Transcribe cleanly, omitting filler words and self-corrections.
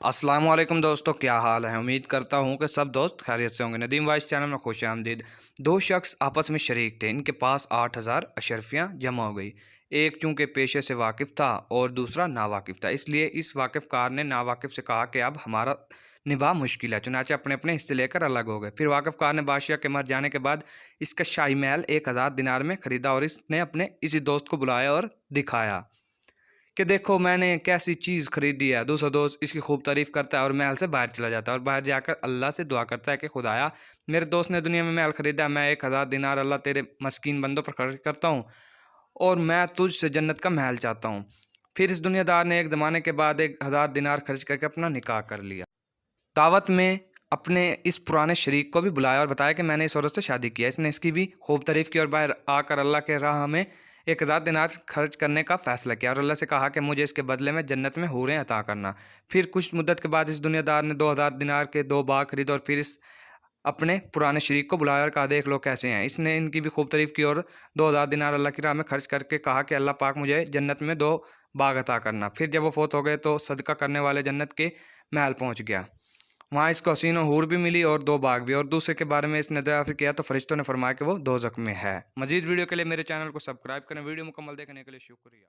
السلام علیکم دوستو، کیا حال ہے؟ امید کرتا ہوں کہ سب دوست خیریت سے ہوں گے۔ ندیم وائس چینل میں خوش آمدید۔ دو شخص آپس میں شریک تھے، ان کے پاس 8,000 اشرفیاں جمع ہو گئی۔ ایک چونکہ پیشے سے واقف تھا اور دوسرا ناواقف تھا، اس لیے اس واقف کار نے ناواقف سے کہا کہ اب ہمارا نبھا مشکل ہے، چنانچہ اپنے اپنے حصے لے کر الگ ہو گئے۔ پھر واقف کار نے بادشاہ کے مر جانے کے بعد اس کا شاہی محل 1,000 دینار میں خریدا اور اس نے اپنے اسی دوست کو بلایا اور دکھایا کہ دیکھو میں نے کیسی چیز خریدی ہے۔ دوسرا دوست اس کی خوب تعریف کرتا ہے اور محل سے باہر چلا جاتا ہے اور باہر جا کر اللہ سے دعا کرتا ہے کہ خدایا، میرے دوست نے دنیا میں محل خریدا، میں 1,000 دینار اللہ تیرے مسکین بندوں پر خرچ کرتا ہوں اور میں تجھ سے جنت کا محل چاہتا ہوں۔ پھر اس دنیا دار نے ایک زمانے کے بعد 1,000 دینار خرچ کر کے اپنا نکاح کر لیا۔ دعوت میں اپنے اس پرانے شریک کو بھی بلایا اور بتایا کہ میں نے اس عورت سے شادی کیا۔ اس نے اس کی بھی خوب تعریف کی اور باہر آ کر اللہ کے راہ میں 1,000 دینار خرچ کرنے کا فیصلہ کیا اور اللہ سے کہا کہ مجھے اس کے بدلے میں جنت میں حوریں عطا کرنا۔ پھر کچھ مدت کے بعد اس دنیا دار نے 2,000 دینار کے 2 باغ خریدے اور پھر اس اپنے پرانے شریک کو بلایا اور کہا دیکھ لو کیسے ہیں۔ اس نے ان کی بھی خوب تعریف کی اور 2,000 دینار اللہ کی راہ میں خرچ کر کے کہا کہ اللہ پاک مجھے جنت میں 2 باغ عطا کرنا۔ پھر جب وہ فوت ہو گئے تو صدقہ کرنے والے جنت کے محل پہنچ گیا، وہاں اس کو حسین و حور بھی ملی اور 2 باغ بھی، اور دوسرے کے بارے میں اس نے دریافت کیا تو فرشتوں نے فرمایا کہ وہ دوزخ میں ہے۔ مزید ویڈیو کے لیے میرے چینل کو سبسکرائب کریں۔ ویڈیو مکمل دیکھنے کے لیے شکریہ۔